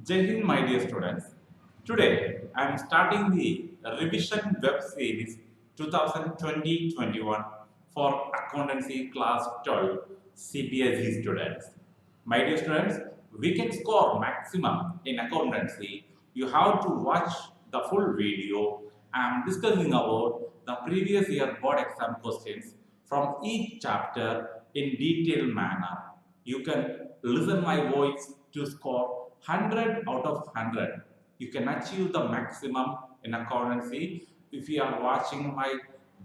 Jai Hind, my dear students. Today, I am starting the revision web series 2020-21 for accountancy class 12 CBSE students. My dear students, we can score maximum in accountancy. You have to watch the full video. I am discussing about the previous year board exam questions from each chapter in detailed manner. You can listen my voice to score 100 out of 100. You can achieve the maximum in accountancy if you are watching my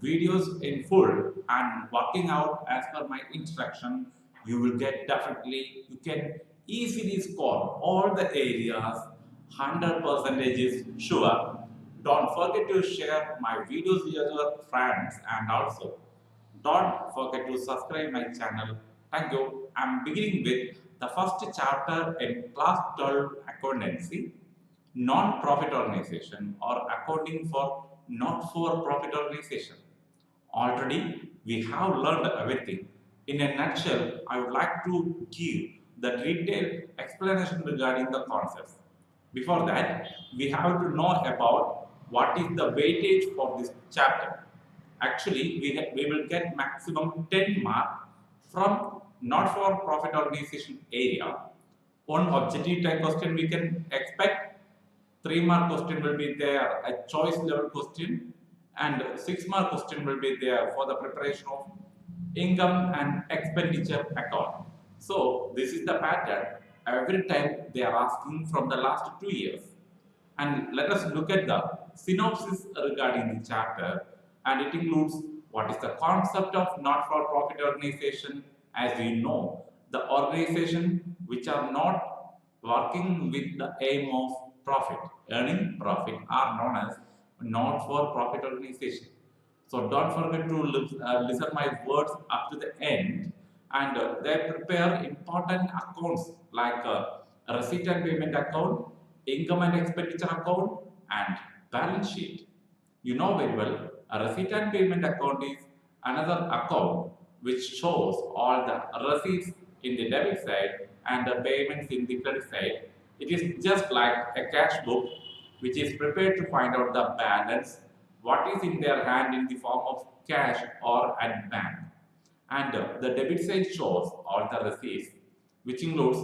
videos in full and working out as per my instruction. You will get definitely, you can easily score all the areas. 100% is sure. Don't forget to share my videos with your friends, and also don't forget to subscribe my channel. Thank you. I'm beginning with the first chapter in class 12 accountancy, non-profit organization or accounting for not-for-profit organization. Already we have learned everything. In a nutshell, I would like to give the detailed explanation regarding the concepts. Before that, we have to know about what is the weightage for this chapter. Actually, we will get maximum 10 mark from not for profit organization area. One objective type question we can expect. 3 mark question will be there, a choice level question, and 6 mark question will be there for the preparation of income and expenditure account. So this is the pattern. Every time they are asking from the last 2 years. And let us look at the synopsis regarding the chapter, and it includes what is the concept of not-for-profit organization. As we know, the organization which are not working with the aim of profit, earning profit, are known as not-for-profit organization. So don't forget to listen my words up to the end, and they prepare important accounts like a receipt and payment account, income and expenditure account, and balance sheet. You know very well, a receipt and payment account is another account which shows all the receipts in the debit side and the payments in the credit side. It is just like a cash book which is prepared to find out the balance, what is in their hand in the form of cash or at bank. And the debit side shows all the receipts, which includes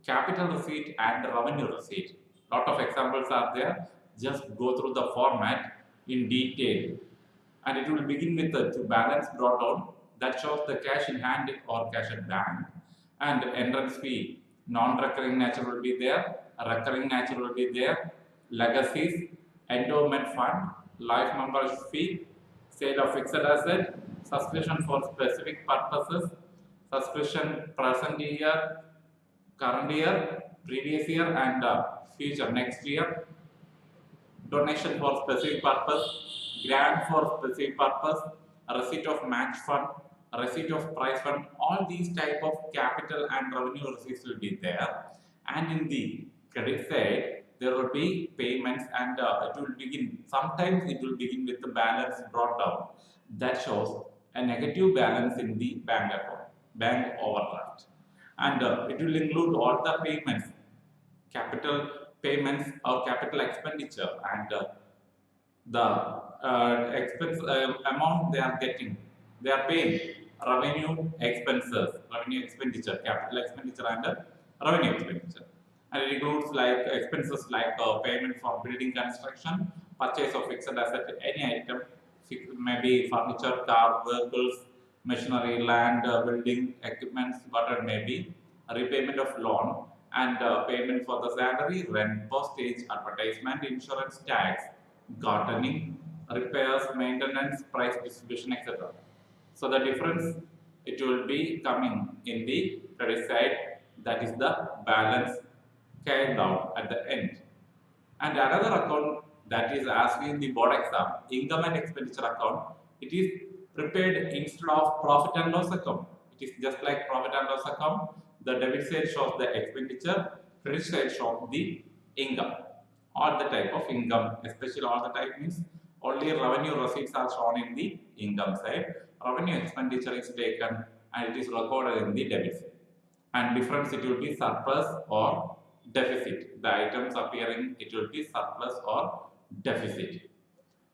capital receipt and revenue receipt. Lot of examples are there. Just go through the format in detail. And it will begin with the balance brought down that shows the cash in hand or cash at bank. And entrance fee, non-recurring nature will be there, recurring nature will be there, legacies, endowment fund, life membership fee, sale of fixed asset, subscription for specific purposes, subscription present year, current year, previous year, and future next year, donation for specific purpose, grant for specific purpose, receipt of match fund, receipt of price fund. All these type of capital and revenue receipts will be there. And in the credit side, there will be payments, and it will begin. Sometimes it will begin with the balance brought down. That shows a negative balance in the bank account, bank overdraft, and it will include all the payments, capital payments or capital expenditure, and the expense amount they are getting, they are paying revenue expenses, revenue expenditure, capital expenditure, and revenue expenditure. And it includes like expenses like payment for building construction, purchase of fixed asset, any item, maybe furniture, car, vehicles, machinery, land, building, equipments, whatever may be, repayment of loan, and payment for the salary, rent, postage, advertisement, insurance, tax, gardening, repairs, maintenance, price distribution, etc. So the difference, it will be coming in the credit side, that is the balance carried out at the end. And another account that is asked in the board exam, income and expenditure account, it is prepared instead of profit and loss account. It is just like profit and loss account. The debit side shows the expenditure, credit side shows the income. All the type of income, especially all the type means only revenue receipts are shown in the income side. Revenue expenditure is taken and it is recorded in the debit side. And difference, it will be surplus or deficit. The items appearing, it will be surplus or deficit.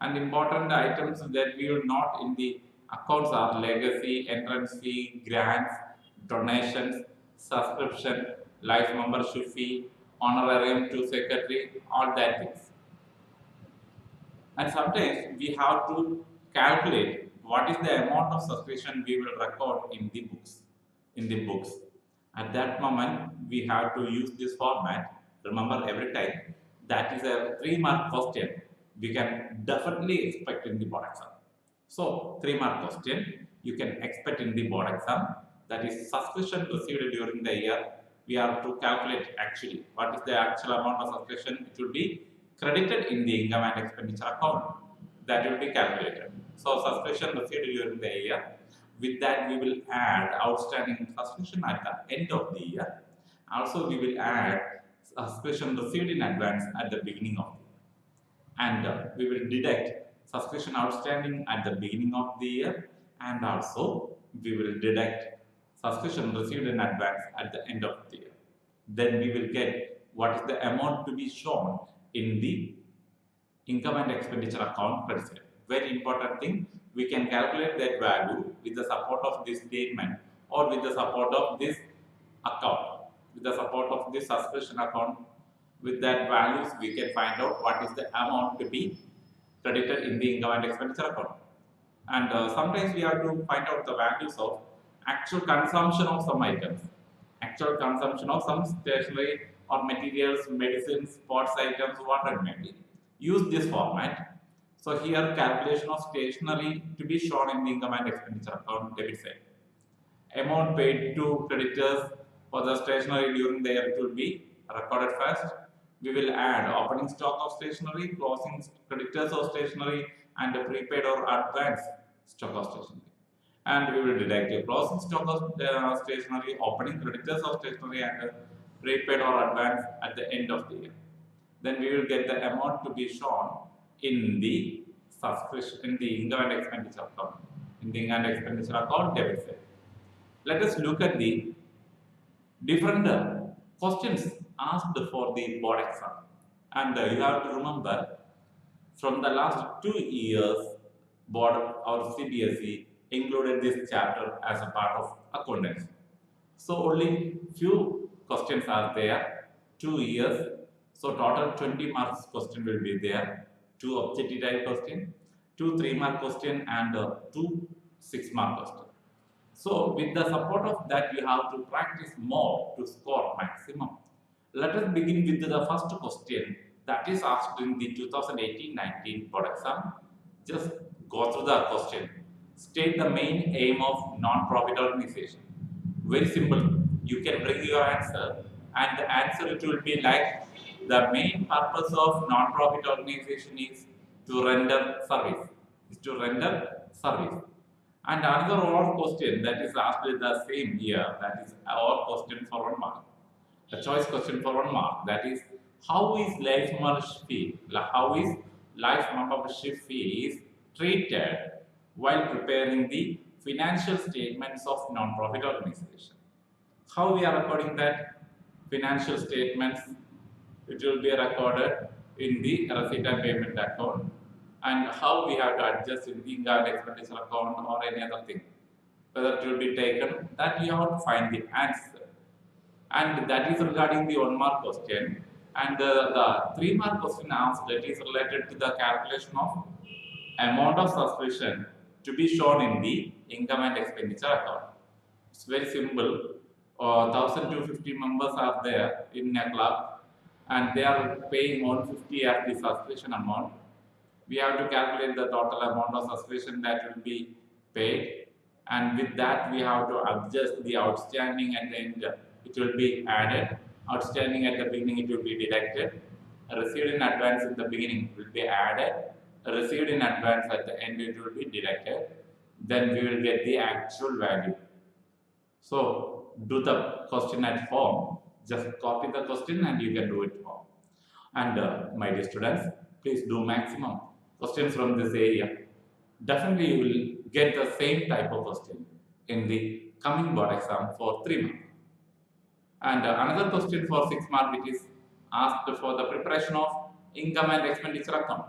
And important items that we will note in the accounts are legacy, entrance fee, grants, donations, subscription, life membership fee, honorarium to secretary, all that things. And sometimes we have to calculate what is the amount of subscription we will record in the books. At that moment, we have to use this format. Remember, every time that is a 3-mark question. We can definitely expect in the board exam. So 3-mark question you can expect in the board exam. That is subscription received during the year. We have to calculate actually what is the actual amount of subscription. It will be credited in the income and expenditure account. That will be calculated. So subscription received during the year. With that, we will add outstanding subscription at the end of the year. Also, we will add subscription received in advance at the beginning of the year. And we will deduct subscription outstanding at the beginning of the year, and also we will deduct subscription received in advance at the end of the year. Then we will get what is the amount to be shown in the income and expenditure account per se. Very important thing, we can calculate that value with the support of this statement or with the support of this account, with the support of this subscription account. With that values, we can find out what is the amount to be credited in the income and expenditure account. And sometimes we have to find out the values of actual consumption of some items, actual consumption of some stationery or materials, medicines, sports items, whatever it may be. Use this format. So here calculation of stationery to be shown in the income and expenditure account debit side. Amount paid to creditors for the stationery during the year, it will be recorded first. We will add opening stock of stationery, closing creditors of stationery, and a prepaid or advance stock of stationery. And we will deduct a closing stock of stationery, opening creditors of stationery, and a prepaid or advance at the end of the year. Then we will get the amount to be shown in the subscription, in the income and expenditure account, in the income and expenditure account debit side. Let us look at the different questions asked for the board exam. And you have to remember, from the last 2 years, board or CBSE included this chapter as a part of accountancy. So only few questions are there, 2 years. So total 20 marks question will be there, 2 objective type question, 2 3-mark question, and 2 6-mark question. So with the support of that, we have to practice more to score maximum. Let us begin with the first question that is asked in the 2018-19 board exam. Just go through the question. State the main aim of non-profit organization. Very simple. You can bring your answer, and the answer it will be like, the main purpose of non-profit organization is to render service. And another odd question that is asked in the same year, that is our question for 1 mark. A choice question for 1 mark, that is, how is life membership fees treated while preparing the financial statements of non-profit organization? How we are recording that financial statements? It will be recorded in the receipt and payment account. And how we have to adjust in the income and expenditure account or any other thing, whether it will be taken, that we have to find the answer. And that is regarding the 1 mark question. And the 3-mark question asked, that is related to the calculation of amount of subscription to be shown in the income and expenditure account. It's very simple. 1,250 members are there in a club, and they are paying 150 as the subscription amount. We have to calculate the total amount of subscription that will be paid, and with that we have to adjust the outstanding at the end. It will be added. Outstanding at the beginning, it will be deducted. Received in advance in the beginning will be added. Received in advance at the end, it will be deducted. Then we will get the actual value. So do the question at home. Just copy the question and you can do it home. And my dear students, please do maximum questions from this area. Definitely you will get the same type of question in the coming board exam for 3 months. And another question for 6 mark, which is asked for the preparation of income and expenditure account.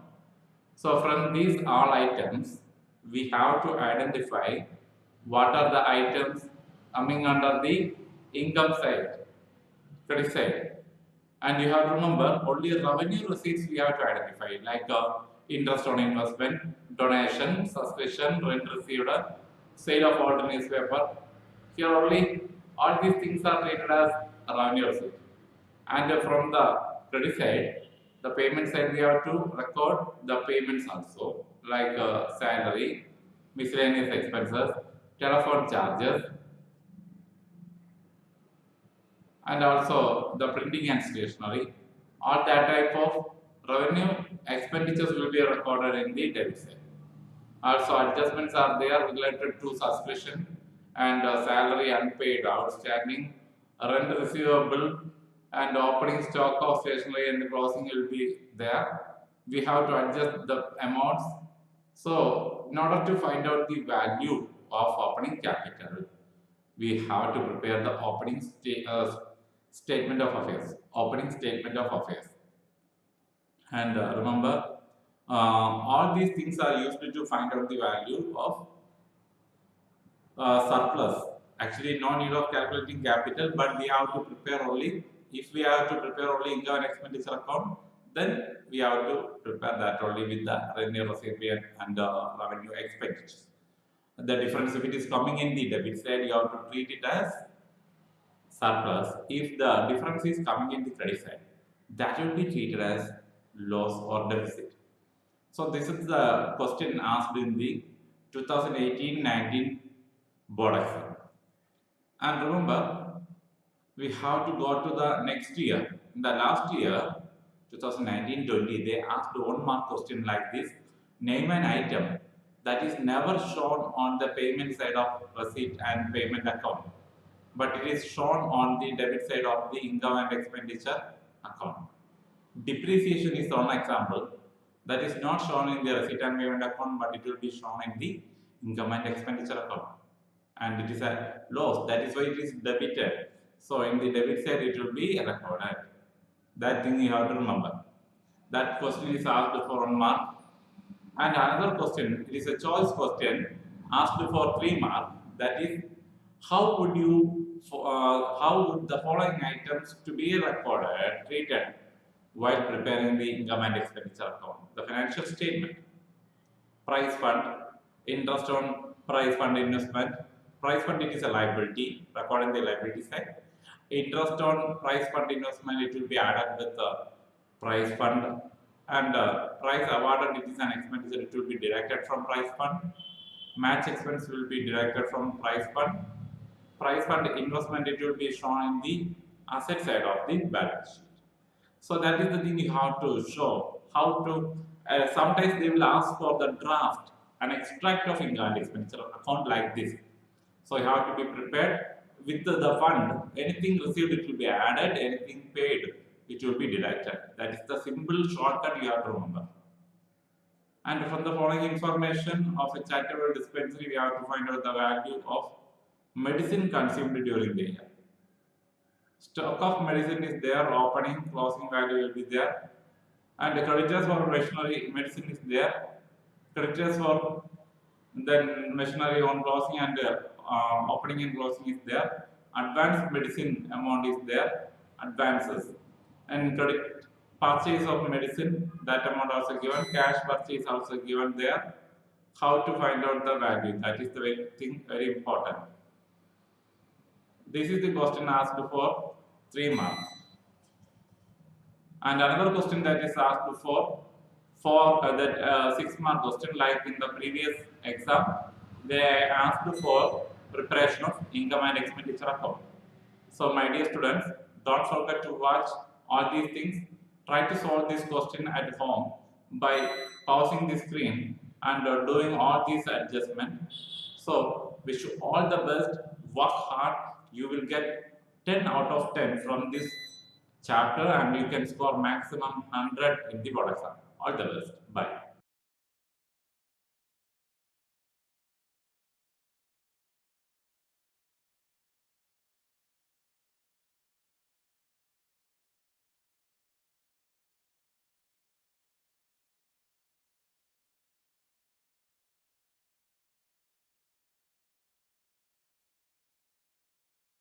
So from these all items, we have to identify what are the items coming under the income side, credit side. And you have to remember only revenue receipts we have to identify, like interest on investment, donation, subscription, rent received, sale of old newspaper. Here only all these things are treated as revenue receipt. And from the credit side, the payment side, we have to record the payments also, like salary, miscellaneous expenses, telephone charges, and also the printing and stationery. All that type of revenue expenditures will be recorded in the debit side. Also, adjustments are there related to subscription and salary unpaid, outstanding, rent receivable, and opening stock of stationery and closing will be there. We have to adjust the amounts. So, in order to find out the value of opening capital, we have to prepare the opening statement of affairs. Opening statement of affairs. And remember, all these things are used to find out the value of surplus. Actually, no need of calculating capital, but we have to prepare only. If we have to prepare only income and expenditure account, then we have to prepare that only with the revenue recipient and revenue expenditures. The difference, if it is coming in the debit side, you have to treat it as surplus. If the difference is coming in the credit side, that will be treated as loss or deficit. So this is the question asked in the 2018-19 board exam. And remember, we have to go to the next year. In the last year, 2019-20, they asked 1 mark question like this: name an item that is never shown on the payment side of receipt and payment account, but it is shown on the debit side of the income and expenditure account. Depreciation is one example that is not shown in the receipt and payment account, but it will be shown in the income and expenditure account. And it is a loss, that is why it is debited. So in the debit side, it will be recorded. That thing you have to remember. That question is asked for 1 mark. And another question, it is a choice question asked for 3 mark. That is, how would the following items to be recorded, treated while preparing the income and expenditure account? The financial statement, price fund, interest on price fund investment. Price fund, it is a liability, recording the liability side. Interest on price fund investment, it will be added with the price fund. And price awarded, it is an expenditure, it will be deducted from price fund. Match expense will be deducted from price fund. Price fund investment, it will be shown in the asset side of the balance sheet. So that is the thing you have to show. How to, sometimes they will ask for the draft, an extract of income and expenditure account like this. So you have to be prepared with the fund. Anything received, it will be added. Anything paid, it will be deducted. That is the simple shortcut you have to remember. And from the following information of a charitable dispensary, we have to find out the value of medicine consumed during the year. Stock of medicine is there, opening, closing value will be there. And the creditors for machinery, medicine is there. Creditors for then machinery on closing and opening and closing is there. Advanced medicine amount is there, advances. And credit purchase of medicine, that amount also given. Cash purchase also given there. How to find out the value, that is the thing very important. This is the question asked for 3 marks. And another question that is asked for that 6 mark question, like in the previous exam, they asked for preparation of income and expenditure account. So my dear students, don't forget to watch all these things. Try to solve this question at home by pausing the screen and doing all these adjustments. So wish you all the best. Work hard. You will get 10 out of 10 from this chapter and you can score maximum 100 in the board exam. All the best. Bye.